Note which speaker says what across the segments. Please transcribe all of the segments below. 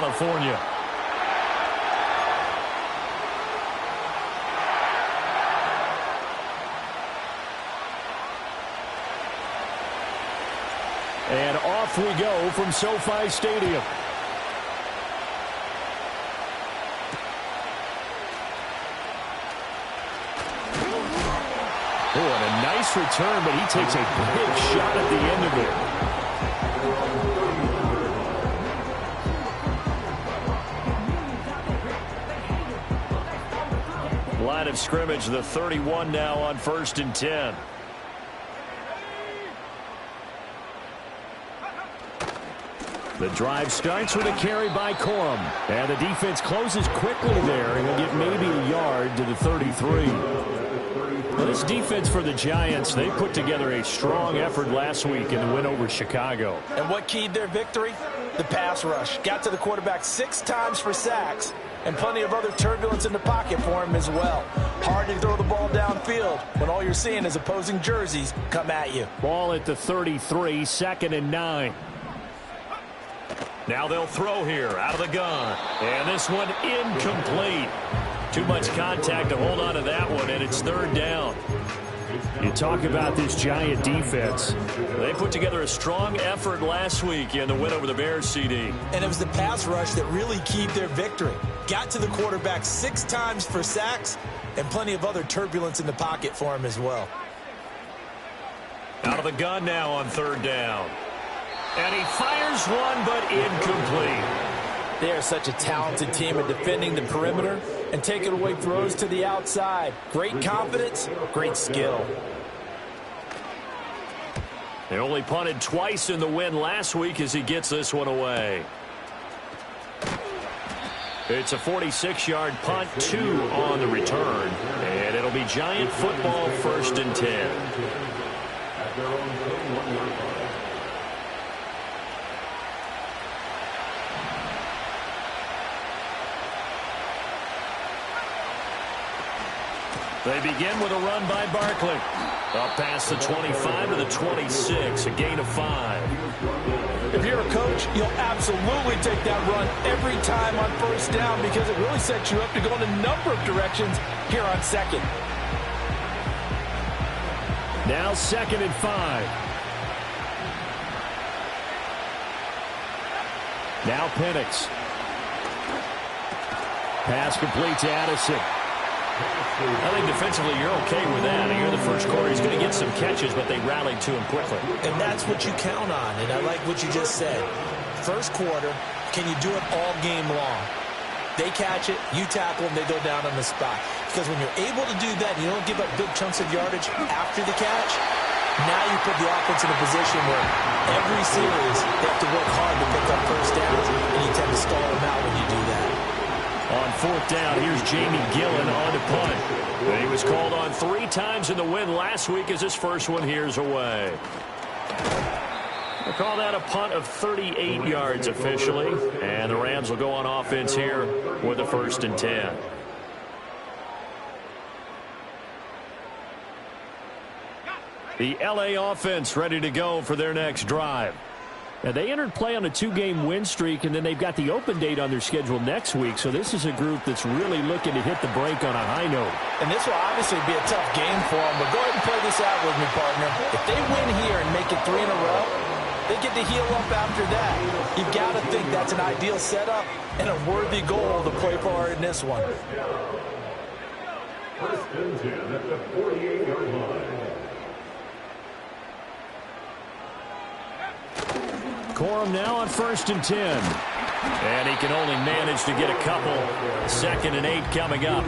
Speaker 1: California. And off we go from SoFi Stadium. Oh, and a nice return, but he takes a big shot at the end of it. Line of scrimmage, the 31 now on 1st and 10. The drive starts with a carry by Corum. And the defense closes quickly there, and will get maybe a yard to the 33. Well, this defense for the Giants, they put together a strong effort last week in the win over Chicago.
Speaker 2: And what keyed their victory? The pass rush. Got to the quarterback 6 times for sacks, and plenty of other turbulence in the pocket for him as well. Hard to throw the ball downfield when all you're seeing is opposing jerseys come at you.
Speaker 1: Ball at the 33, 2nd and 9. Now they'll throw here out of the gun. And this one incomplete. Too much contact to hold on to that one, and it's 3rd down. You talk about this Giant defense. They put together a strong effort last week in the win over the Bears, CD.
Speaker 2: And it was the pass rush that really keyed their victory. Got to the quarterback 6 times for sacks, and plenty of other turbulence in the pocket for him as well.
Speaker 1: Out of the gun now on 3rd down. And he fires one, but incomplete.
Speaker 2: They are such a talented team at defending the perimeter and taking away throws to the outside. Great confidence, great skill.
Speaker 1: They only punted twice in the win last week as he gets this one away. It's a 46-yard punt, 2 on the return. And it'll be Giant football, 1st and 10. They begin with a run by Barkley. Up past the 25 to the 26, a gain of 5.
Speaker 2: If you're a coach, you'll absolutely take that run every time on 1st down because it really sets you up to go in a number of directions here on 2nd.
Speaker 1: Now 2nd and 5. Now Penix. Pass complete to Addison. I think defensively you're okay with that. Here in the first quarter, he's going to get some catches, but they rallied to him quickly.
Speaker 2: And that's what you count on, and I like what you just said. First quarter, can you do it all game long? They catch it, you tackle them, they go down on the spot. Because when you're able to do that, you don't give up big chunks of yardage after the catch, now you put the offense in a position where every series they have to work hard to pick up 1st downs, and you tend to stall them out when you do that.
Speaker 1: On 4th down, here's Jamie Gillen on to punt. And he was called on 3 times in the win last week as his first one here's away. We'll call that a punt of 38 yards officially. And the Rams will go on offense here with the 1st and 10. The LA offense ready to go for their next drive. Now, they entered play on a 2-game win streak, and then they've got the open date on their schedule next week. So this is a group that's really looking to hit the break on a high note.
Speaker 2: And this will obviously be a tough game for them, but go ahead and play this out with me, partner. If they win here and make it 3 in a row, they get to heal up after that. You've got to think that's an ideal setup and a worthy goal to play for in this one.
Speaker 3: 1st and 10 at the 48-yard line.
Speaker 1: Corum now on 1st and 10. And he can only manage to get a couple. 2nd and 8 coming up.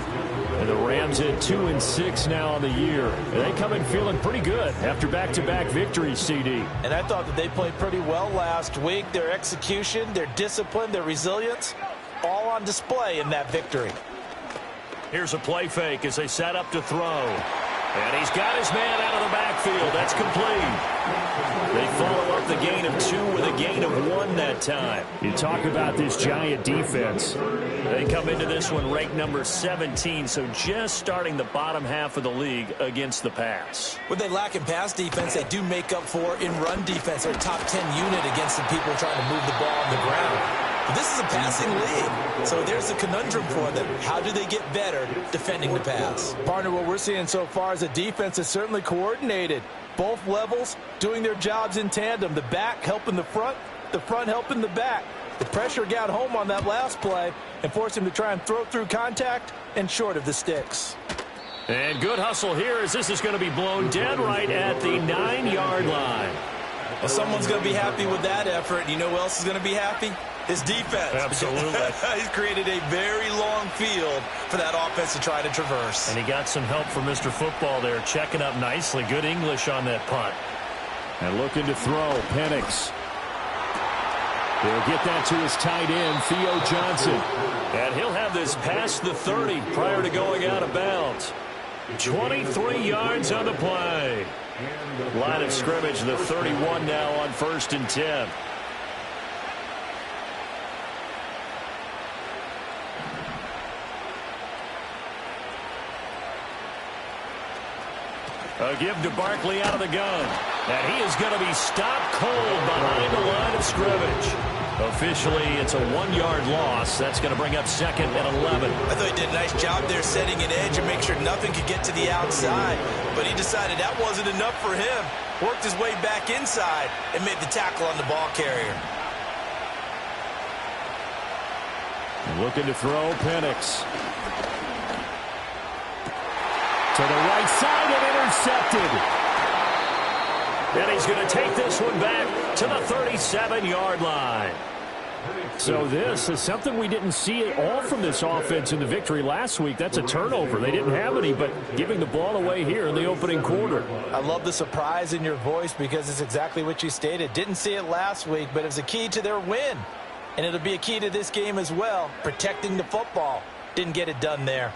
Speaker 1: And the Rams at 2 and 6 now on the year. They come in feeling pretty good after back-to-back victories, CD.
Speaker 2: And I thought that they played pretty well last week. Their execution, their discipline, their resilience, all on display in that victory.
Speaker 1: Here's a play fake as they set up to throw. And he's got his man out of the backfield. That's complete. They follow up the gain of 2 with a gain of 1 that time. You talk about this Giant defense. They come into this one ranked number 17, so just starting the bottom half of the league against the pass.
Speaker 2: What they lack in pass defense, they do make up for in run defense. They're a top 10 unit against the people trying to move the ball on the ground. But this is a passing league, so there's a conundrum for them. How do they get better defending the pass?
Speaker 4: Partner, what we're seeing so far is a defense is certainly coordinated. Both levels doing their jobs in tandem. The back helping the front helping the back. The pressure got home on that last play and forced him to try and throw through contact and short of the sticks.
Speaker 1: And good hustle here as this is going to be blown dead right at the 9-yard line.
Speaker 2: Well, someone's going to be happy with that effort. And you know who else is going to be happy? His defense.
Speaker 1: Absolutely.
Speaker 2: He's created a very long field for that offense to try to traverse.
Speaker 1: And he got some help from Mr. Football there, checking up nicely. Good English on that punt. And looking to throw, Penix. He'll get that to his tight end, Theo Johnson. And he'll have this past the 30 prior to going out of bounds. 23 yards on the play. Line of scrimmage, the 31 now on 1st and 10. A give to Barkley out of the gun. And he is going to be stopped cold behind the line of scrimmage. Officially, it's a 1-yard loss. That's going to bring up 2nd and 11.
Speaker 2: I thought he did a nice job there setting an edge and make sure nothing could get to the outside. But he decided that wasn't enough for him. Worked his way back inside and made the tackle on the ball carrier.
Speaker 1: Looking to throw, Penix. To the right side and intercepted. And he's going to take this one back to the 37-yard line. So this is something we didn't see at all from this offense in the victory last week. That's a turnover. They didn't have any, but giving the ball away here in the opening quarter.
Speaker 4: I love the surprise in your voice because it's exactly what you stated. Didn't see it last week, but it was a key to their win. And it'll be a key to this game as well, protecting the football. Didn't get it done there.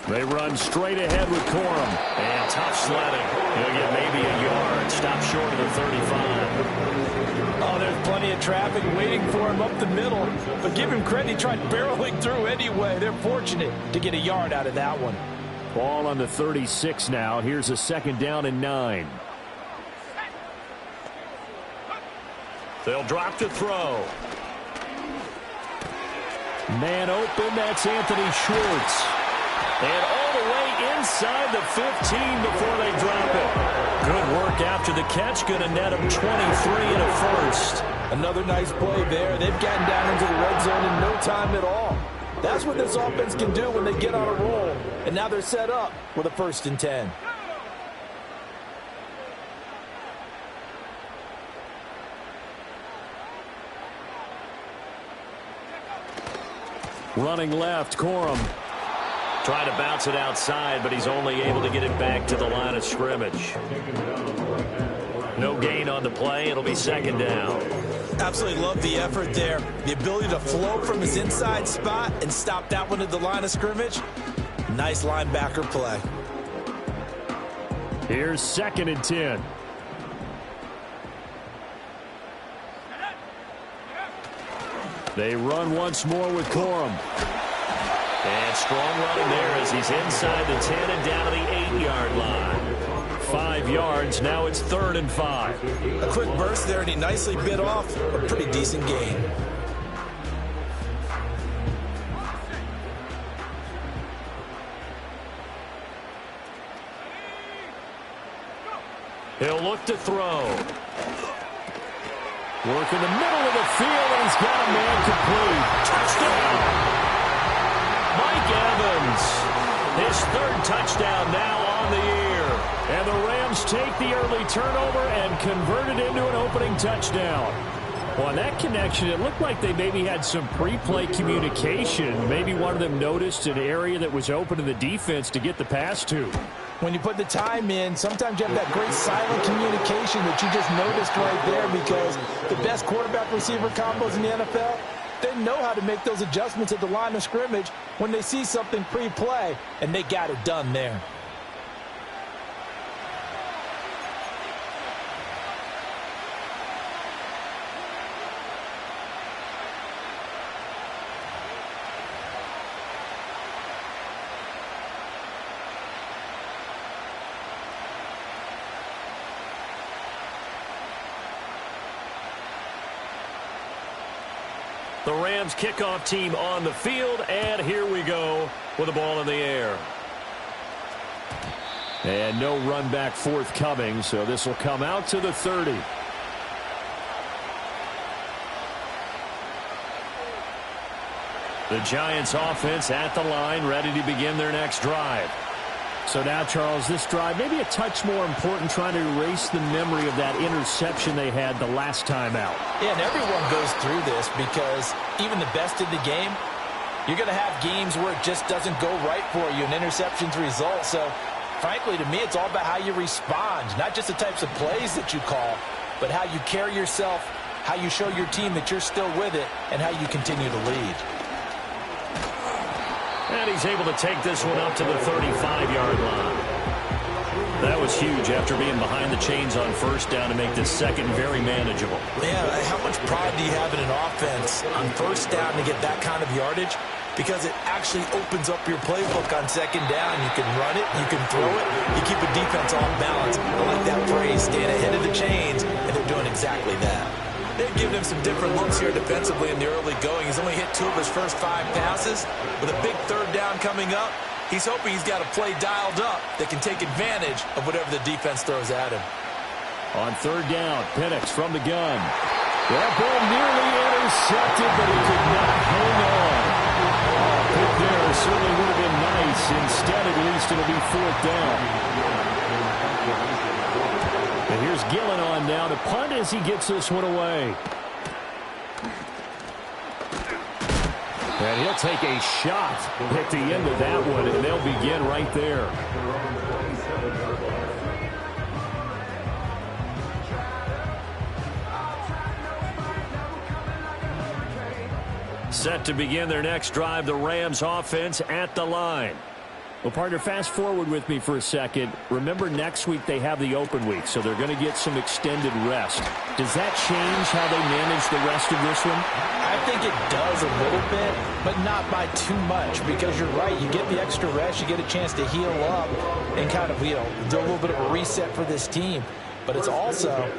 Speaker 1: They run straight ahead with Corum. And tough sledding. He'll get maybe a yard. Stop short of the 35.
Speaker 4: Oh, there's plenty of traffic waiting for him up the middle. But give him credit, he tried barreling through anyway. They're fortunate to get a yard out of that one.
Speaker 1: Ball on the 36 now. Here's a 2nd down and 9. They'll drop to throw. Man open, that's Anthony Schwartz. And all the way inside the 15 before they drop it. Good work after the catch. Going to net him 23 and a first.
Speaker 4: Another nice play there. They've gotten down into the red zone in no time at all. That's what this offense can do when they get on a roll. And now they're set up with a 1st and 10.
Speaker 1: Running left, Corum. Trying to bounce it outside, but he's only able to get it back to the line of scrimmage. No gain on the play. It'll be 2nd down.
Speaker 2: Absolutely love the effort there. The ability to float from his inside spot and stop that one at the line of scrimmage. Nice linebacker play.
Speaker 1: Here's 2nd and 10. They run once more with Corum. And strong running there as he's inside the 10 and down to the 8-yard line. 5 yards. Now it's 3rd and 5.
Speaker 2: A quick burst there, and he nicely bit off a pretty decent gain.
Speaker 1: He'll look to throw. Work in the middle of the field, and he's got a man complete. Touchdown! Mike Evans, his 3rd touchdown now on the year. And the Rams take the early turnover and convert it into an opening touchdown. Well, on that connection, it looked like they maybe had some pre-play communication. Maybe one of them noticed an area that was open to the defense to get the pass to.
Speaker 4: When you put the time in, sometimes you have that great silent communication that you just noticed right there because the best quarterback-receiver combos in the NFL, they know how to make those adjustments at the line of scrimmage when they see something pre-play, and they got it done there.
Speaker 1: The Rams kickoff team on the field, and here we go with the ball in the air. And no run back forthcoming, so this will come out to the 30. The Giants offense at the line, ready to begin their next drive.
Speaker 5: So now, Charles, this drive maybe a touch more important, trying to erase the memory of that interception they had the last time out.
Speaker 2: Yeah, and everyone goes through this because even the best in the game, you're going to have games where it just doesn't go right for you, and interceptions result. So, frankly, to me, it's all about how you respond, not just the types of plays that you call, but how you carry yourself, how you show your team that you're still with it, and how you continue to lead.
Speaker 1: And he's able to take this one up to the 35-yard line. That was huge after being behind the chains on first down to make this second very manageable.
Speaker 2: Man, how much pride do you have in an offense on first down to get that kind of yardage? Because it actually opens up your playbook on second down. You can run it, you can throw it, you keep a defense off balance. I like that phrase, staying ahead of the chains, and they're doing exactly that. They've given him some different looks here defensively in the early going. He's only hit 2 of his first 5 passes. With a big third down coming up, he's hoping he's got a play dialed up that can take advantage of whatever the defense throws at him.
Speaker 1: On third down, Penix from the gun. That ball nearly intercepted, but he could not hang on. Oh, pick there certainly would have been nice. Instead, at least it'll be fourth down. And here's Gillen on now to punt as he gets this one away. And he'll take a shot at the end of that one, and they'll begin right there. Set to begin their next drive, the Rams offense at the line. Well, partner, fast forward with me for a second. Remember, next week they have the open week, so they're going to get some extended rest. Does that change how they manage the rest of this one?
Speaker 2: I think it does a little bit, but not by too much, because you're right. You get the extra rest, you get a chance to heal up and kind of, do a little bit of a reset for this team. But it's also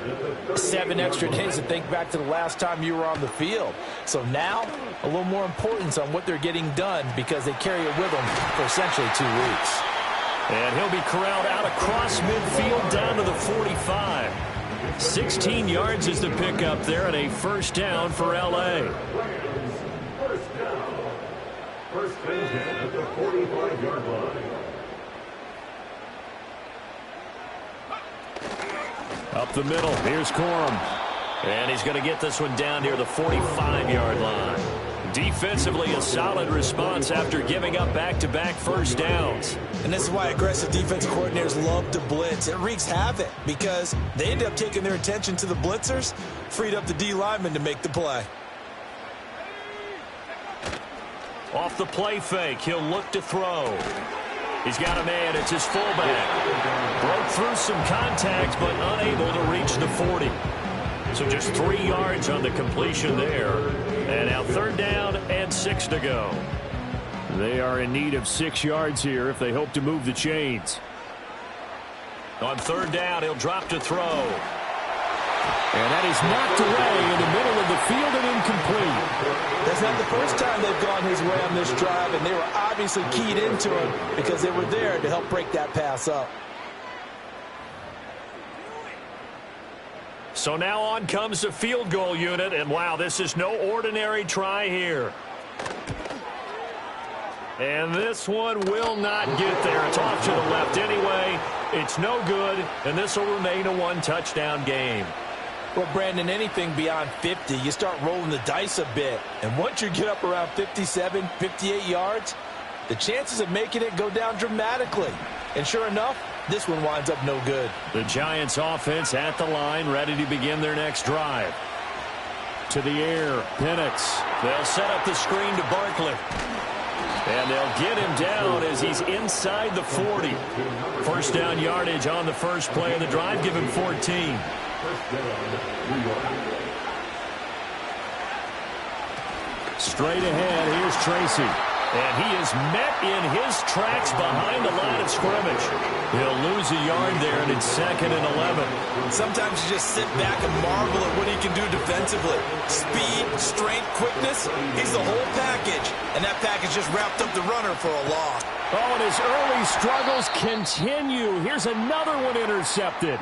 Speaker 2: 7 extra days to think back to the last time you were on the field. So now, a little more importance on what they're getting done because they carry it with them for essentially 2 weeks.
Speaker 1: And he'll be corralled out across midfield down to the 45. 16 yards is the pickup there and a first down for L.A.
Speaker 3: First and 10 at the 45-yard line.
Speaker 1: Up the middle, here's Corum. And he's going to get this one down near the 45-yard line. Defensively, a solid response after giving up back-to-back first downs.
Speaker 2: And this is why aggressive defensive coordinators love to blitz. It wreaks havoc because they end up taking their attention to the blitzers, freed up the D lineman to make the play.
Speaker 1: Off the play fake, he'll look to throw. He's got a man, it's his fullback. Broke through some contact, but unable to reach the 40. So just 3 yards on the completion there. And now third down and 6 to go. They are in need of 6 yards here if they hope to move the chains. On third down, he'll drop to throw. And that is knocked away in the middle of the field and incomplete.
Speaker 2: That's not the first time they've gone his way on this drive, and they were obviously keyed into him because they were there to help break that pass up.
Speaker 1: So now on comes the field goal unit, and wow, this is no ordinary try here. And this one will not get there. It's off to the left anyway. It's no good, and this will remain a 1-touchdown game.
Speaker 2: Well, Brandon, anything beyond 50, you start rolling the dice a bit. And once you get up around 57, 58 yards, the chances of making it go down dramatically. And sure enough, this one winds up no good.
Speaker 1: The Giants offense at the line, ready to begin their next drive. To the air, Penix. They'll set up the screen to Barkley. And they'll get him down as he's inside the 40. First down yardage on the first play of the drive. Give him 14. Straight ahead, here's Tracy. And he is met in his tracks behind the line of scrimmage. He'll lose a yard there, and it's 2nd and 11.
Speaker 2: Sometimes you just sit back and marvel at what he can do defensively. Speed, strength, quickness. He's the whole package. And that package just wrapped up the runner for a loss.
Speaker 5: Oh, and his early struggles continue. Here's another one intercepted.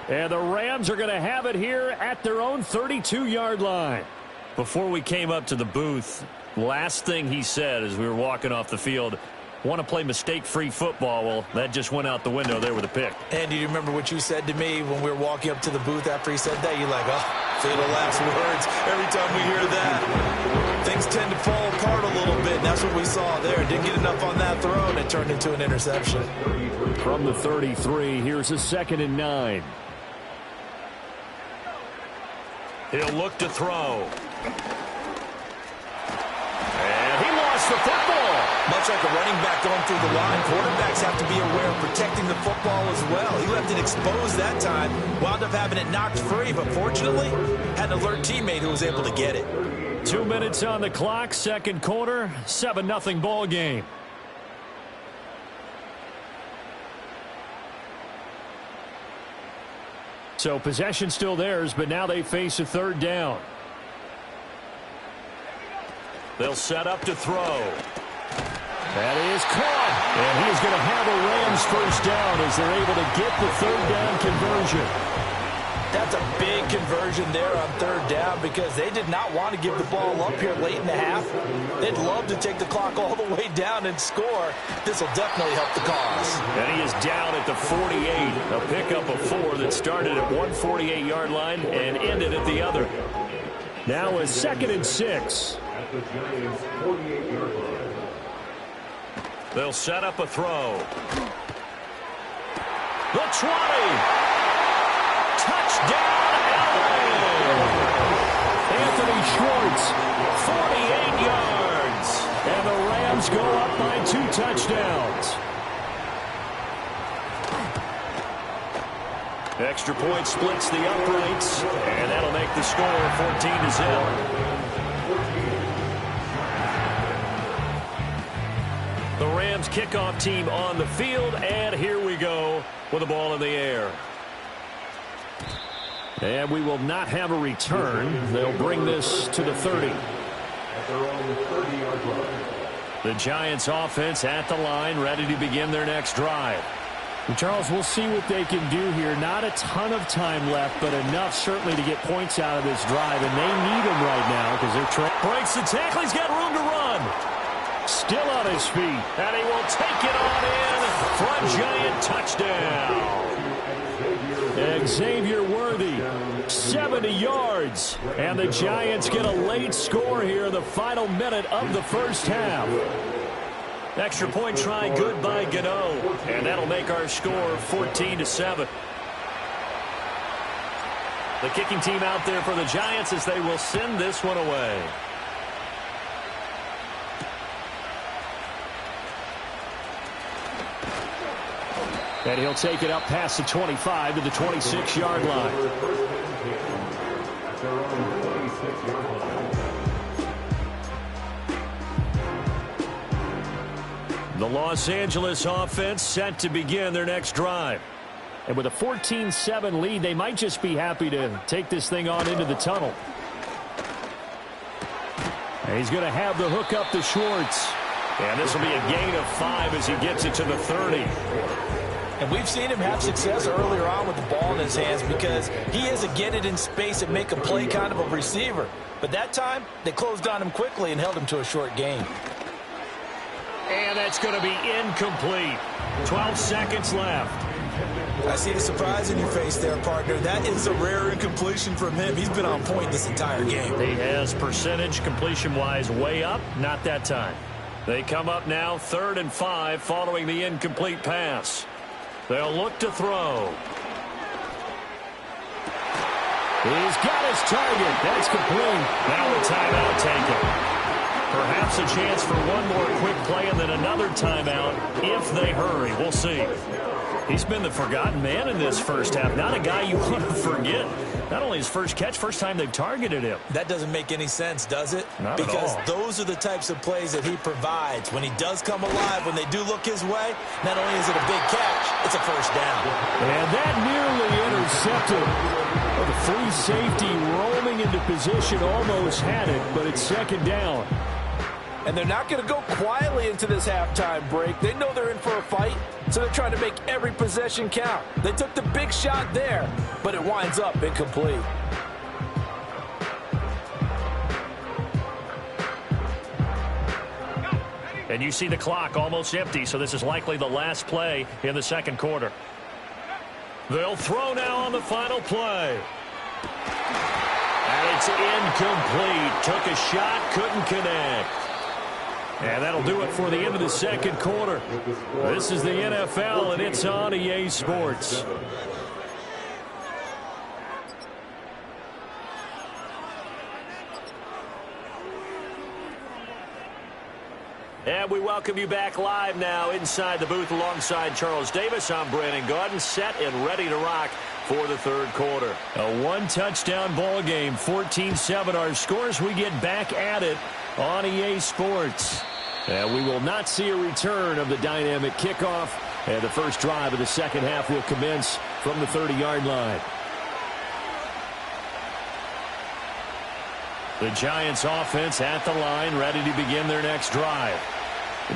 Speaker 5: And the Rams are going to have it here at their own 32-yard line.
Speaker 1: Before we came up to the booth, last thing he said as we were walking off the field, want to play mistake-free football. Well, that just went out the window there with a pick.
Speaker 2: And do you remember what you said to me when we were walking up to the booth after he said that? You're like, oh, fatal last words. Every time we hear that, things tend to fall apart a little bit. And that's what we saw there. Didn't get enough on that throw, and it turned into an interception.
Speaker 5: From the 33, here's a 2nd and 9.
Speaker 1: He'll look to throw. And he lost the football.
Speaker 2: Much like a running back going through the line, quarterbacks have to be aware of protecting the football as well. He left it exposed that time, wound up having it knocked free, but fortunately, had an alert teammate who was able to get it.
Speaker 5: 2 minutes on the clock, second quarter, 7-0 ball game. So possession still theirs, but now they face a 3rd down.
Speaker 1: They'll set up to throw.
Speaker 5: That is caught. And he is going to have a Rams first down as they're able to get the 3rd down conversion.
Speaker 2: That's a big conversion there on 3rd down because they did not want to give the ball up here late in the half. They'd love to take the clock all the way down and score. This will definitely help the cause.
Speaker 1: And he is down at the 48. A pickup of 4 that started at one 48-yard line and ended at the other.
Speaker 5: Now a 2nd and 6.
Speaker 3: At the Giants' 48-yard line.
Speaker 1: They'll set up a throw. The 20. Touchdown, LA!
Speaker 5: Anthony Schwartz, 48 yards. And the Rams go up by 2 touchdowns.
Speaker 1: Extra point splits the uprights, and that'll make the score 14-0. The Rams kickoff team on the field, and here we go with the ball in the air.
Speaker 5: And we will not have a return. They'll bring this to the 30.
Speaker 3: At their own 30-yard line.
Speaker 1: The Giants offense at the line, ready to begin their next drive.
Speaker 5: And Charles, we'll see what they can do here. Not a ton of time left, but enough certainly to get points out of this drive. And they need them right now because they're
Speaker 1: breaks the tackle. He's got room to run.
Speaker 5: Still on his feet.
Speaker 1: And he will take it on in for a Giant touchdown.
Speaker 5: Xavier Worthy, 70 yards. And the Giants get a late score here in the final minute of the first half.
Speaker 1: Extra point try good by Gano. And that'll make our score 14-7. The kicking team out there for the Giants as they will send this one away.
Speaker 5: And he'll take it up past the 25 to the 26-yard line.
Speaker 1: The Los Angeles offense set to begin their next drive.
Speaker 5: And with a 14-7 lead, they might just be happy to take this thing on into the tunnel. And he's going to have the hook up to Schwartz.
Speaker 1: And this will be a gain of 5 as he gets it to the 30.
Speaker 2: And we've seen him have success earlier on with the ball in his hands because he is a get it in space and make a play kind of a receiver. But that time, they closed on him quickly and held him to a short gain.
Speaker 1: And that's going to be incomplete. 12 seconds left.
Speaker 2: I see the surprise in your face there, partner. That is a rare incompletion from him. He's been on point this entire game.
Speaker 1: He has percentage completion-wise way up. Not that time. They come up now 3rd and 5 following the incomplete pass. They'll look to throw.
Speaker 5: He's got his target. That's complete.
Speaker 1: Now the timeout taken. Perhaps a chance for one more quick play and then another timeout if they hurry. We'll see. He's been the forgotten man in this first half. Not a guy you want to forget. Not only his first catch, first time they've targeted him.
Speaker 2: That doesn't make any sense, does it?
Speaker 1: Not
Speaker 2: because
Speaker 1: at all.
Speaker 2: Those are the types of plays that he provides. When he does come alive, when they do look his way, not only is it a big catch, it's a first down.
Speaker 5: And that nearly intercepted. The free safety roaming getting into position, almost had it, but it's second down.
Speaker 4: And they're not going to go quietly into this halftime break. They know they're in for a fight, so they're trying to make every possession count. They took the big shot there, but it winds up incomplete.
Speaker 1: And you see the clock almost empty, so this is likely the last play in the second quarter. They'll throw now on the final play. And it's incomplete. Took a shot, couldn't connect. And that'll do it for the end of the second quarter. This is the NFL, and it's on EA Sports. And we welcome you back live now inside the booth alongside Charles Davis. I'm Brandon Gaudin, set and ready to rock for the third quarter. A one-touchdown ball game, 14-7 our scores. We get back at it on EA Sports. And we will not see a return of the dynamic kickoff. And the first drive of the second half will commence from the 30-yard line. The Giants offense at the line, ready to begin their next drive.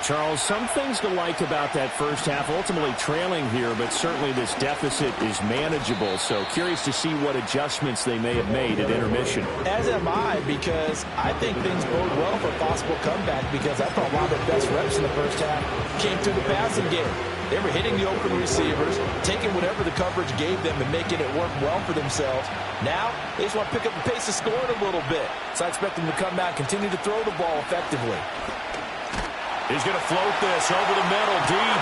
Speaker 5: Charles, some things to like about that first half, ultimately trailing here, but certainly this deficit is manageable. So curious to see what adjustments they may have made at intermission.
Speaker 4: As am I, because I think things bode well for a possible comeback, because I thought a lot of their best reps in the first half came through the passing game. They were hitting the open receivers, taking whatever the coverage gave them and making it work well for themselves. Now, they just want to pick up the pace of scoring a little bit. So I expect them to come back, continue to throw the ball effectively.
Speaker 1: He's going to float this over the middle, deep.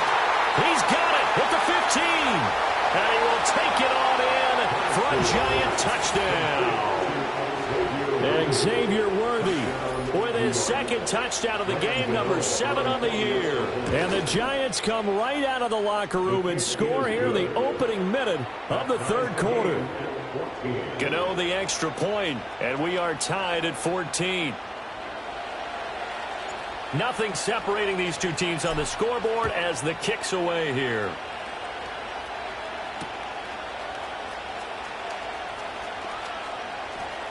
Speaker 1: He's got it at the 15. And he will take it on in for a Giant touchdown.
Speaker 5: And Xavier Worthy with his second touchdown of the game, number 7 on the year. And the Giants come right out of the locker room and score here in the opening minute of the third quarter.
Speaker 1: Gano the extra point, and we are tied at 14. Nothing separating these two teams on the scoreboard as the kick's away here.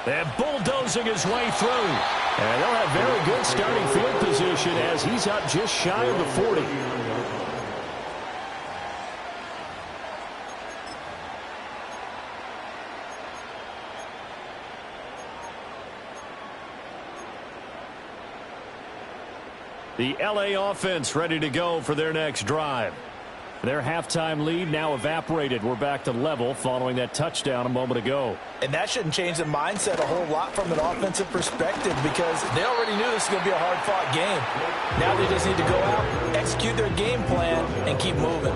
Speaker 1: And bulldozing his way through.
Speaker 5: And they'll have very good starting field position as he's up just shy of the 40.
Speaker 1: The LA offense ready to go for their next drive.
Speaker 5: Their halftime lead now evaporated. We're back to level following that touchdown a moment ago.
Speaker 4: And that shouldn't change the mindset a whole lot from an offensive perspective, because they already knew this was going to be a hard-fought game. Now they just need to go out, execute their game plan, and keep moving.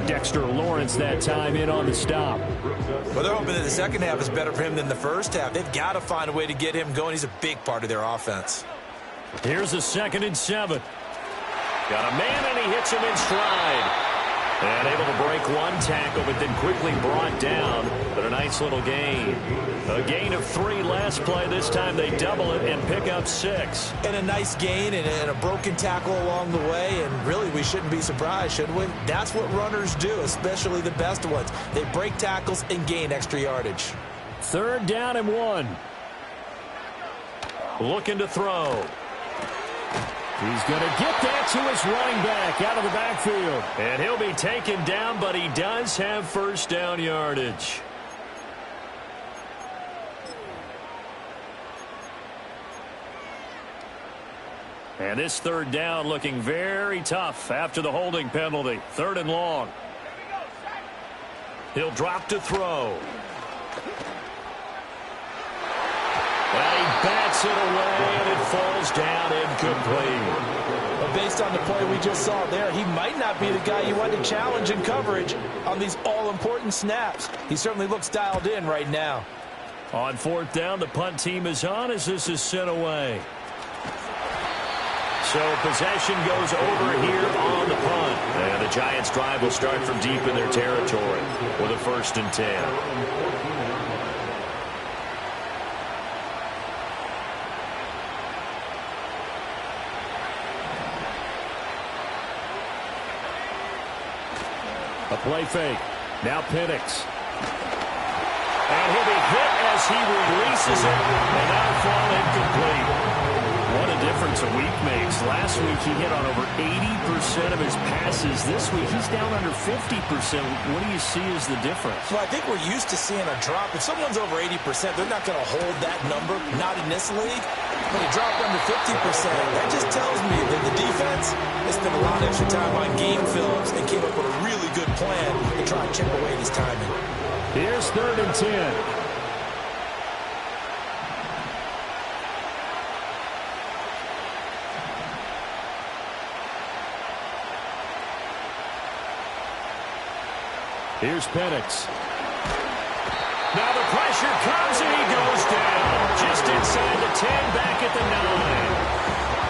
Speaker 5: Dexter Lawrence that time in on the stop.
Speaker 2: Well, they're hoping that the second half is better for him than the first half. They've got to find a way to get him going. He's a big part of their offense.
Speaker 1: Here's a 2nd and 7. Got a man, and he hits him in stride. And able to break one tackle, but then quickly brought down. But a nice little gain. A gain of 3 last play. This time they double it and pick up 6.
Speaker 2: And a nice gain and a broken tackle along the way. And really, we shouldn't be surprised, should we? That's what runners do, especially the best ones. They break tackles and gain extra yardage.
Speaker 5: 3rd down and 1.
Speaker 1: Looking to throw.
Speaker 5: He's going to get that to his running back out of the backfield.
Speaker 1: And he'll be taken down, but he does have first down yardage. And this 3rd down looking very tough after the holding penalty. 3rd and long. He'll drop to throw. And he bats it away, and it falls down incomplete.
Speaker 4: But based on the play we just saw there, he might not be the guy you want to challenge in coverage on these all-important snaps. He certainly looks dialed in right now.
Speaker 1: On 4th down, the punt team is on as this is sent away. So possession goes over here on the punt. And the Giants' drive will start from deep in their territory with a 1st and 10. A play fake. Now Penix. And he'll be hit as as he releases it, and that'll fall incomplete. What a difference a week makes. Last week he hit on over 80% of his passes. This week he's down under 50%. What do you see as the difference?
Speaker 2: Well, I think we're used to seeing a drop. If someone's over 80%, they're not going to hold that number, not in this league. But he dropped under 50%. That just tells me that the defense has spent a lot of extra time on game films and came up with a really good plan to try and chip away this timing.
Speaker 5: Here's 3rd and 10. Here's Penix.
Speaker 1: Now the pressure comes and he goes down. Just inside the 10, back at the 9.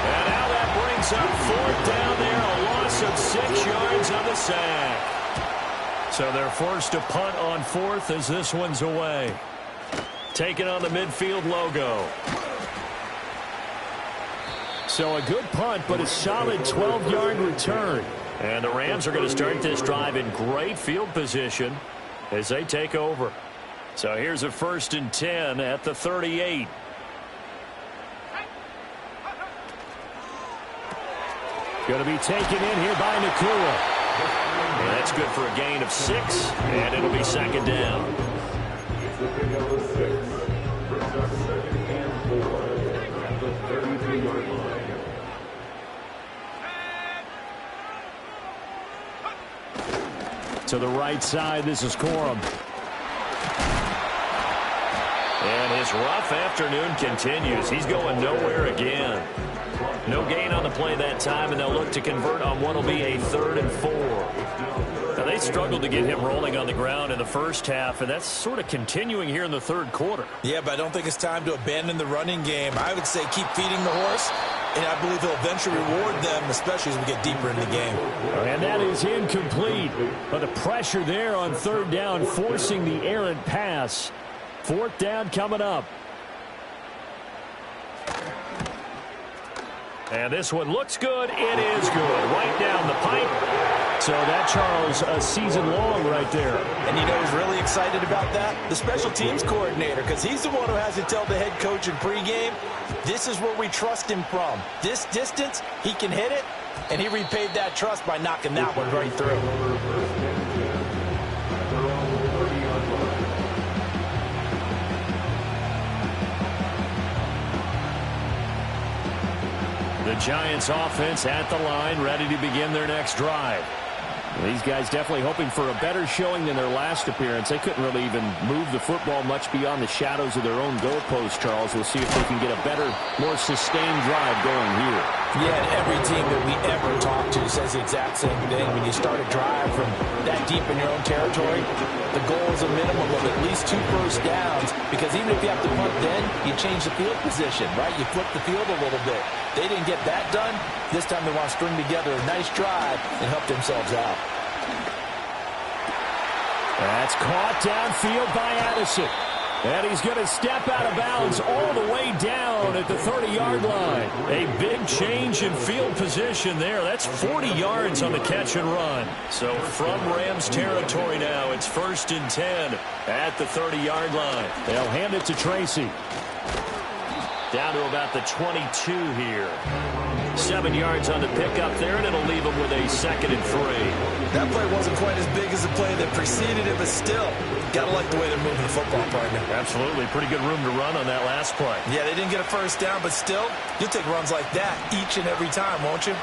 Speaker 1: And now that brings up 4th down there, a loss of 6 yards on the sack. So they're forced to punt on 4th as this one's away. Taking on the midfield logo.
Speaker 5: So a good punt, but a solid 12-yard return.
Speaker 1: And the Rams are going to start this drive in great field position as they take over. So here's a 1st and 10 at the 38.
Speaker 5: Going to be taken in here by Nakua.
Speaker 1: And that's good for a gain of 6, and it'll be 2nd down.
Speaker 3: It's the big number 6. Brings up 2nd and 4 at the 32-yard line.
Speaker 5: To the right side, this is Corum.
Speaker 1: And his rough afternoon continues. He's going nowhere again. No gain on the play that time, and they'll look to convert on what will be a 3rd and 4. Now, they struggled to get him rolling on the ground in the first half, and that's sort of continuing here in the 3rd quarter.
Speaker 2: Yeah, but I don't think it's time to abandon the running game. I would say keep feeding the horse, and I believe he'll eventually reward them, especially as we get deeper in the game.
Speaker 5: And that is incomplete. But the pressure there on 3rd down, forcing the errant pass. 4th down coming up.
Speaker 1: And this one looks good. It is good. Right down the pipe.
Speaker 5: So that, Charles, a season long right there.
Speaker 4: And you know who's really excited about that? The special teams coordinator, because he's the one who has to tell the head coach in pregame, this is where we trust him from. This distance, he can hit it, and he repaid that trust by knocking that one right through.
Speaker 1: The Giants offense at the line, ready to begin their next drive.
Speaker 5: These guys definitely hoping for a better showing than their last appearance. They couldn't really even move the football much beyond the shadows of their own goalpost, Charles. We'll see if they can get a better, more sustained drive going here.
Speaker 2: Yeah, and every team that we ever talk to says the exact same thing. When you start a drive from that deep in your own territory, the goal is a minimum of at least 2 first downs, because even if you have to punt then, you change the field position, right? You flip the field a little bit. They didn't get that done. This time they want to string together a nice drive and help themselves out.
Speaker 5: That's caught downfield by Addison. And he's going to step out of bounds all the way down at the 30-yard line.
Speaker 1: A big change in field position there. That's 40 yards on the catch and run. So from Rams territory now, it's 1st and 10 at the 30-yard line.
Speaker 5: They'll hand it to Tracy.
Speaker 1: Down to about the 22 here. 7 yards on the pickup there, and it'll leave him with a 2nd and 3.
Speaker 2: That play wasn't quite as big as the play that preceded it, but still, got to like the way they're moving the football, partner.
Speaker 1: Absolutely. Pretty good room to run on that last play.
Speaker 2: Yeah, they didn't get a first down, but still, you'll take runs like that each and every time, won't you?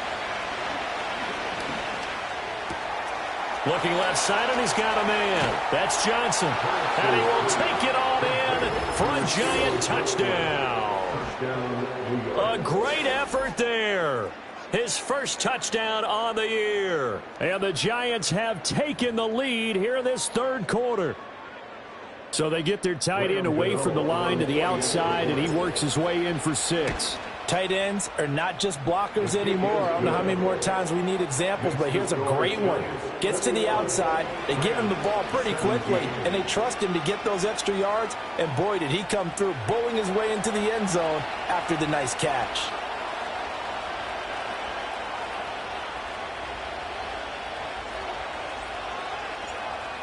Speaker 1: Looking left side, and he's got a man. That's Johnson. And he will take it all in for a Giant touchdown. A great effort there. His first touchdown on the year.
Speaker 5: And the Giants have taken the lead here in this 3rd quarter. So they get their tight end away from the line to the outside, and he works his way in for 6.
Speaker 4: Tight ends are not just blockers anymore. I don't know how many more times we need examples, but here's a great one. Gets to the outside, they give him the ball pretty quickly, and they trust him to get those extra yards, and boy, did he come through, bowling his way into the end zone after the nice catch.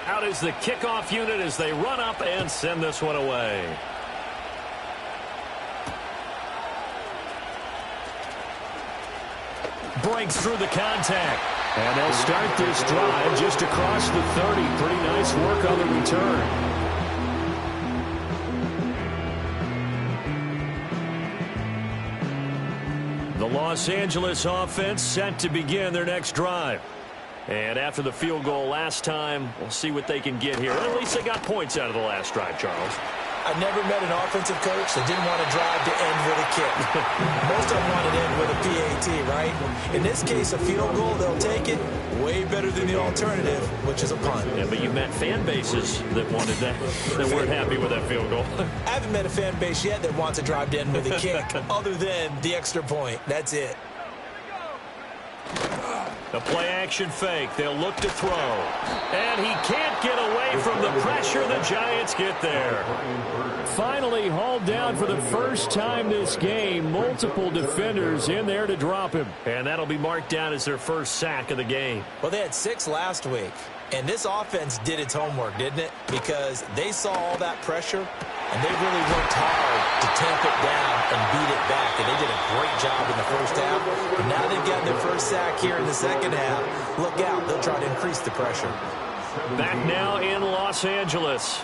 Speaker 1: Out is the kickoff unit as they run up and send this one away. breaks through the contact.
Speaker 5: And they'll start this drive just across the 30. Pretty nice work on the return.
Speaker 1: The Los Angeles offense set to begin their next drive. And after the field goal last time, we'll see what they can get here. At least they got points out of the last drive, Charles.
Speaker 2: I never met an offensive coach that didn't want to drive to end with a kick. Most of them want to end with a PAT, right? In this case, a field goal, they'll take it. Way better than the alternative, which is a punt.
Speaker 1: Yeah, but you've met fan bases that wanted that weren't happy with that field goal.
Speaker 2: I haven't met a fan base yet that wants to drive to end with a kick, other than the extra point. That's it.
Speaker 1: The play-action fake. They'll look to throw. And he can't get away from the pressure. The Giants get there.
Speaker 5: Finally hauled down for the first time this game. Multiple defenders in there to drop him.
Speaker 1: And that'll be marked down as their first sack of the game.
Speaker 2: Well, they had 6 last week. And this offense did its homework, didn't it? Because they saw all that pressure, and they really worked hard to tamp it down and beat it back. And they did a great job in the first half. And now they've gotten their first sack here in the second half. Look out. They'll try to increase the pressure.
Speaker 1: Back now in Los Angeles.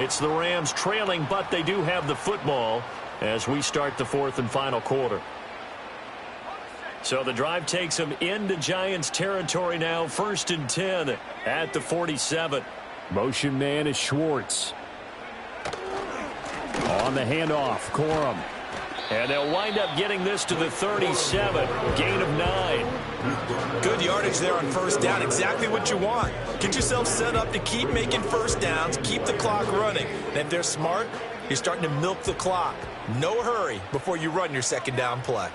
Speaker 1: It's the Rams trailing, but they do have the football as we start the fourth and final quarter. So the drive takes them into Giants territory now. 1st and 10 at the 47.
Speaker 5: Motion man is Schwartz. On the handoff, Corum.
Speaker 1: And they'll wind up getting this to the 37. Gain of 9.
Speaker 4: Good yardage there on first down. Exactly what you want. Get yourself set up to keep making first downs, keep the clock running. And if they're smart, you're starting to milk the clock. No hurry before you run your second down play.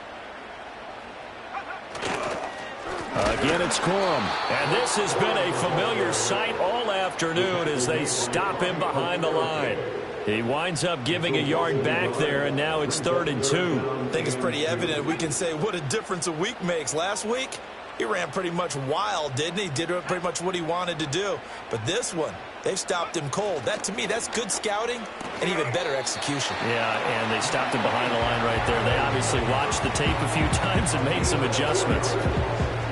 Speaker 5: Again, it's Corum.
Speaker 1: And this has been a familiar sight all afternoon as they stop him behind the line. He winds up giving a yard back there, and now it's 3rd and 2.
Speaker 4: I think it's pretty evident. We can say what a difference a week makes. Last week, he ran pretty much wild, didn't he? Did pretty much what he wanted to do. But this one, they've stopped him cold. That, to me, that's good scouting and even better execution.
Speaker 1: Yeah, and they stopped him behind the line right there. They obviously watched the tape a few times and made some adjustments.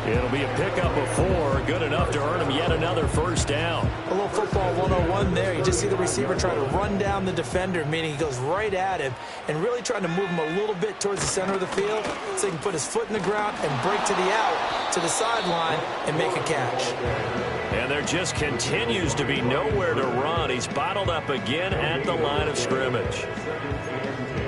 Speaker 1: It'll be a pickup of 4, good enough to earn him yet another first down.
Speaker 2: A little football 101 there. You just see the receiver try to run down the defender, meaning he goes right at him and really trying to move him a little bit towards the center of the field so he can put his foot in the ground and break to the out, to the sideline, and make a catch.
Speaker 1: And there just continues to be nowhere to run. He's bottled up again at the line of scrimmage.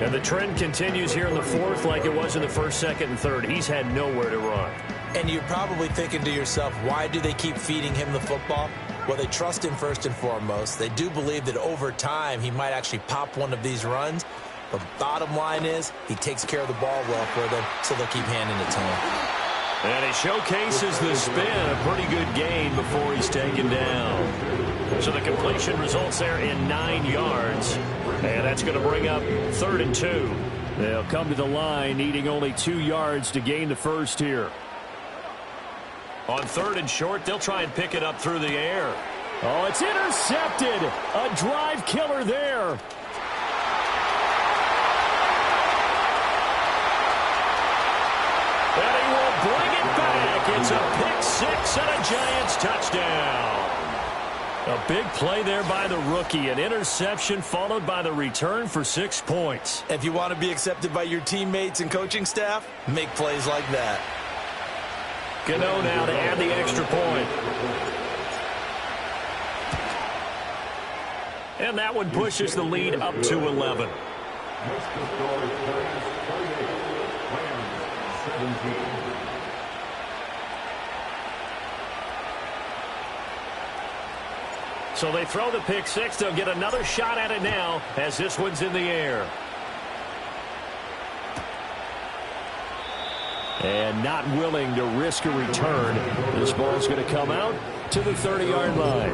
Speaker 1: And the trend continues here in the fourth like it was in the first, second, and third. He's had nowhere to run.
Speaker 2: And you're probably thinking to yourself, why do they keep feeding him the football? Well, they trust him first and foremost. They do believe that over time he might actually pop one of these runs. But bottom line is he takes care of the ball well for them, so they'll keep handing it to him.
Speaker 1: And he showcases the spin, a pretty good gain before he's taken down. So the completion results there in 9 yards. And that's going to bring up 3rd and 2.
Speaker 5: They'll come to the line needing only 2 yards to gain the first here.
Speaker 1: On 3rd and short, they'll try and pick it up through the air.
Speaker 5: Oh, it's intercepted. A drive killer there.
Speaker 1: And he will bring it back. It's a pick 6 and a Giants touchdown. A big play there by the rookie. An interception followed by the return for 6 points.
Speaker 4: If you want to be accepted by your teammates and coaching staff, make plays like that.
Speaker 1: Gano now to add the extra point. And that one pushes the lead up to 11. So they throw the pick 6. They'll get another shot at it now as this one's in the air.
Speaker 5: And not willing to risk a return. This ball's going to come out to the 30-yard line.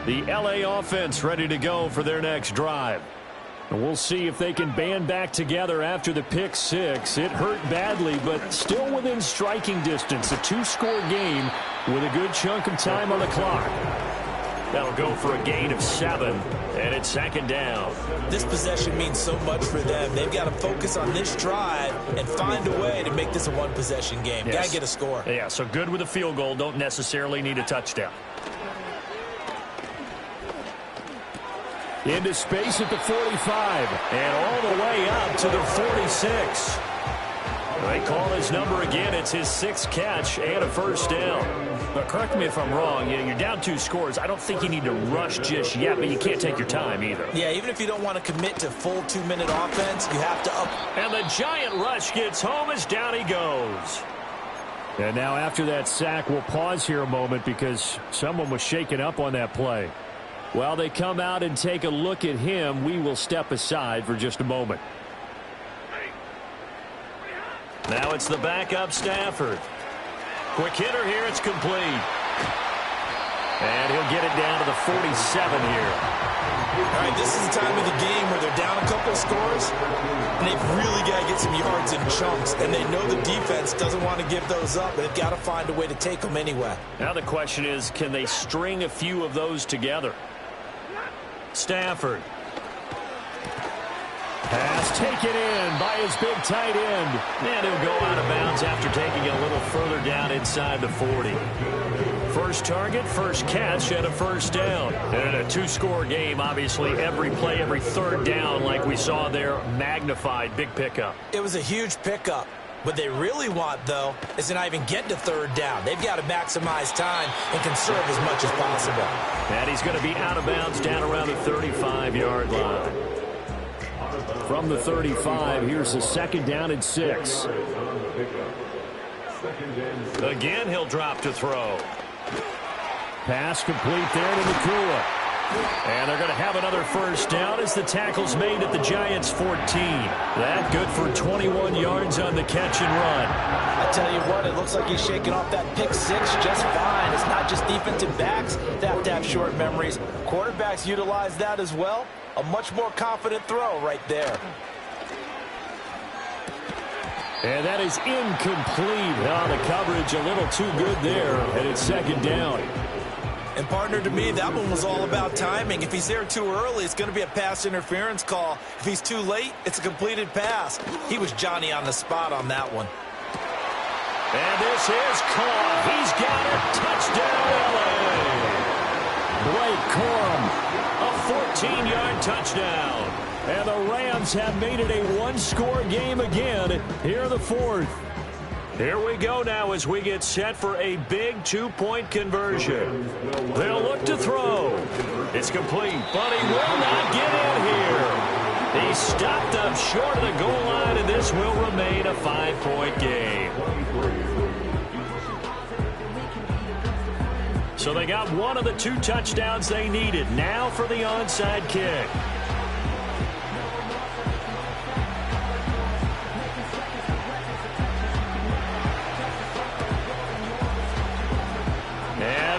Speaker 1: The LA offense ready to go for their next drive.
Speaker 5: And we'll see if they can band back together after the pick 6. It hurt badly, but still within striking distance. A 2-score game with a good chunk of time on the clock.
Speaker 1: That'll go for a gain of 7, and it's second down.
Speaker 2: This possession means so much for them. They've got to focus on this drive and find a way to make this a one-possession game.
Speaker 1: Yes.
Speaker 2: Got to get a score.
Speaker 1: Yeah, so good with a field goal. Don't necessarily need a touchdown.
Speaker 5: Into space at the 45.
Speaker 1: And all the way up to the 46. They call his number again. It's his 6th catch and a first down. But correct me if I'm wrong. You're down 2 scores. I don't think you need to rush just yet, but you can't take your time either.
Speaker 2: Yeah, even if you don't want to commit to full 2-minute offense, you have to up.
Speaker 1: And the giant rush gets home as down he goes.
Speaker 5: And now after that sack, we'll pause here a moment because someone was shaken up on that play. While they come out and take a look at him, we will step aside for just a moment.
Speaker 1: Now it's the backup Stafford. Quick hitter here. It's complete. And he'll get it down to the 47 here.
Speaker 2: All right, this is the time of the game where they're down a couple of scores, and they've really got to get some yards in chunks, and they know the defense doesn't want to give those up, but they've got to find a way to take them anyway.
Speaker 1: Now the question is, can they string a few of those together? Stafford.
Speaker 5: Pass taken in by his big tight end.
Speaker 1: And he'll go out of bounds after taking it a little further down inside the 40. First target, first catch, and a first down. And in a 2-score game, obviously, every play, every third down, like we saw there, magnified. Big pickup.
Speaker 2: It was a huge pickup. What they really want, though, is to not even get to third down. They've got to maximize time and conserve as much as possible.
Speaker 1: And he's going to be out of bounds down around the 35-yard line.
Speaker 5: From the 35, here's a second down and 6.
Speaker 1: Again, he'll drop to throw.
Speaker 5: Pass complete there to Nakua.
Speaker 1: And they're going to have another first down as the tackle's made at the Giants' 14. That good for 21 yards on the catch and run.
Speaker 4: I tell you what, it looks like he's shaking off that pick 6 just fine. It's not just defensive backs that have to have short memories. Quarterbacks utilize that as well. A much more confident throw right there.
Speaker 5: And that is incomplete. Oh, the coverage a little too good there, and it's second down.
Speaker 2: And partner, to me, that one was all about timing. If he's there too early, it's going to be a pass interference call. If he's too late, it's a completed pass. He was Johnny on the spot on that one.
Speaker 1: And this is caught. He's got it. Touchdown, LA. Blake Corum, a 14-yard touchdown. And the Rams have made it a 1-score game again here in the 4th. Here we go now as we get set for a big 2-point conversion. They'll look to throw. It's complete, but he will not get in here. He's stopped up short of the goal line, and this will remain a 5-point game. So they got one of the 2 touchdowns they needed. Now for the onside kick.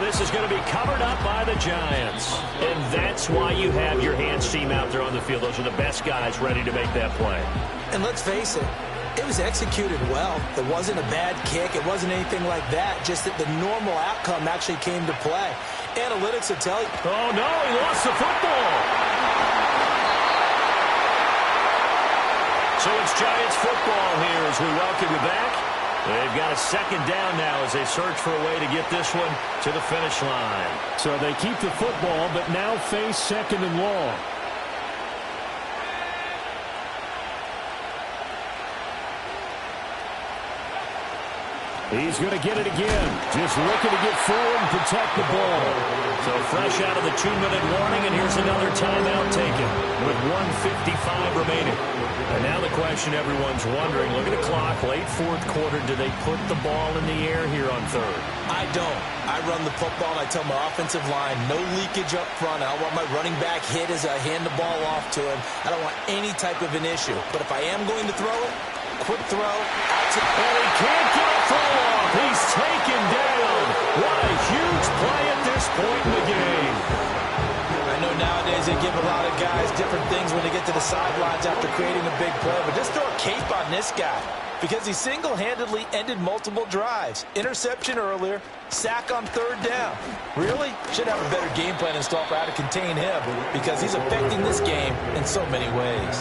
Speaker 1: This is going to be covered up by the Giants. And that's why you have your hands team out there on the field. Those are the best guys ready to make that play.
Speaker 2: And let's face it, it was executed well. It wasn't a bad kick. It wasn't anything like that. Just that the normal outcome actually came to play. Analytics will tell you.
Speaker 1: Oh, no, he lost the football. So it's Giants football here as we welcome you back. They've got a second down now as they search for a way to get this one to the finish line.
Speaker 5: So they keep the football, but now face second and long. He's going to get it again. Just looking to get forward and protect the ball.
Speaker 1: So fresh out of the 2-minute warning, and here's another timeout taken with 1:55 remaining. And now the question everyone's wondering, look at the clock, late 4th quarter, do they put the ball in the air here on 3rd?
Speaker 2: I don't. I run the football, and I tell my offensive line, no leakage up front. I don't want my running back hit as I hand the ball off to him. I don't want any type of an issue. But if I am going to throw it, quick throw.
Speaker 1: And he can't get a throw off. He's taken down. What a huge play at this point in the game.
Speaker 2: I know nowadays they to give a lot of guys different things when they get to the sidelines after creating a big play, but just throw a cape on this guy because he single-handedly ended multiple drives. Interception earlier, sack on third down. Really? Should have a better game plan installed for how to contain him because he's affecting this game in so many ways.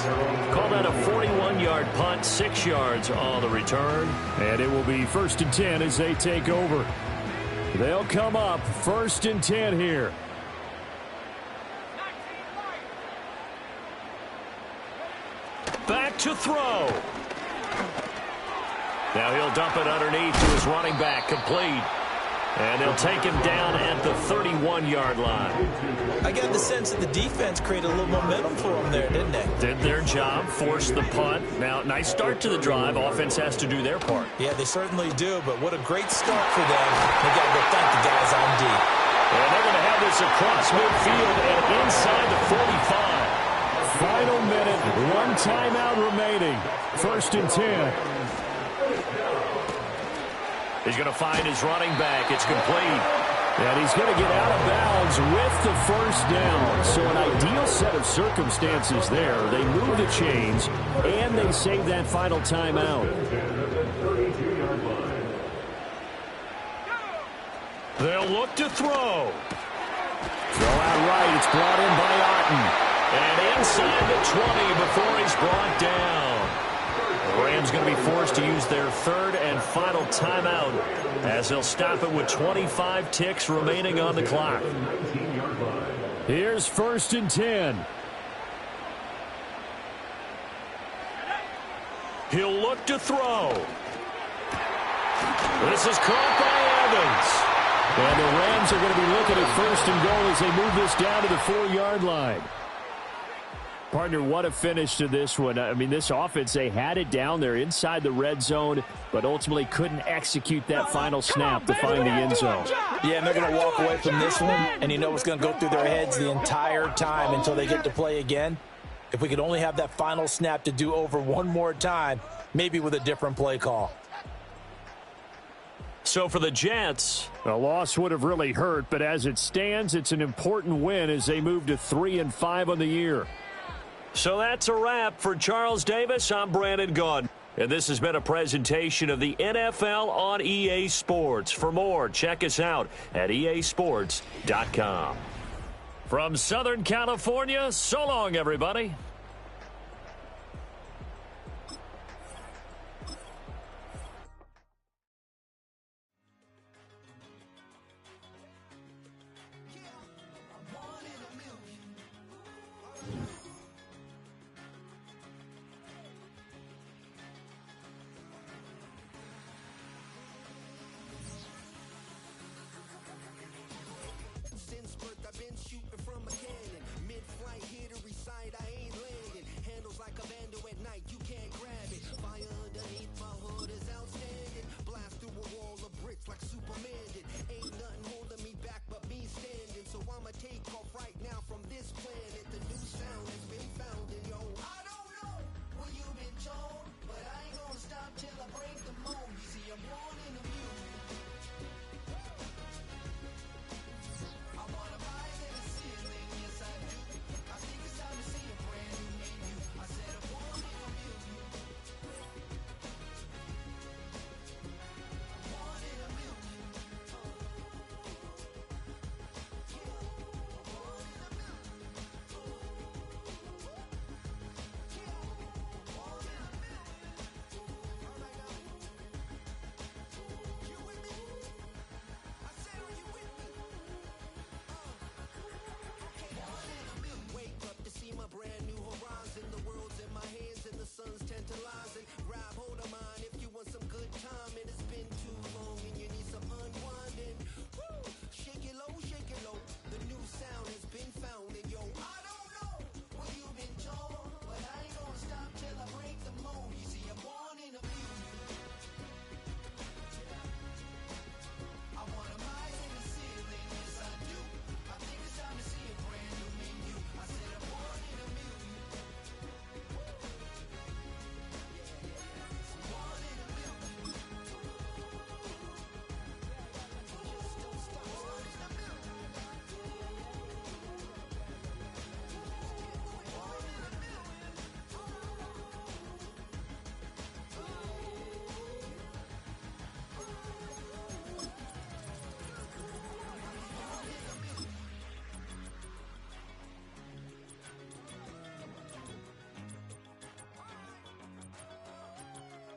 Speaker 5: Call that a 41-yard punt, 6 yards on the return. And it will be 1st and 10 as they take over. They'll come up 1st and 10 here. Back to throw. Now he'll dump it underneath to his running back, complete. And they'll take him down at the 31-yard line.
Speaker 2: I got the sense that the defense created a little momentum for them there, didn't they?
Speaker 5: Did their job, forced the punt. Now, nice start to the drive. Offense has to do their part.
Speaker 2: Yeah, they certainly do, but what a great start for them. They got to go thank the guys on D.
Speaker 5: And they're going to have this across midfield and inside the 45. Final minute, 1 timeout remaining. 1st and 10. He's going to find his running back. It's complete. And he's going to get out of bounds with the 1st down. So an ideal set of circumstances there. They move the chains, and they save that final timeout. They'll look to throw. Throw out right. It's brought in by Otten. And inside the 20 before he's brought down. The Rams going to be forced to use their 3rd and final timeout as they'll stop it with 25 ticks remaining on the clock. Here's 1st and 10. He'll look to throw. This is caught by Evans. And the Rams are going to be looking at 1st and goal as they move this down to the 4-yard line. Partner, what a finish to this one. I mean, this offense, they had it down there inside the red zone, but ultimately couldn't execute that final snap to find the end zone.
Speaker 2: Yeah, and they're going to walk away from this one, and you know what's going to go through their heads the entire time until they get to play again. If we could only have that final snap to do over one more time, maybe with a different play call.
Speaker 5: So for the Jets, a loss would have really hurt, but as it stands, it's an important win as they move to 3-5 on the year. So that's a wrap for Charles Davis. I'm Brandon Gaudin. And this has been a presentation of the NFL on EA Sports. For more, check us out at easports.com. From Southern California, so long, everybody.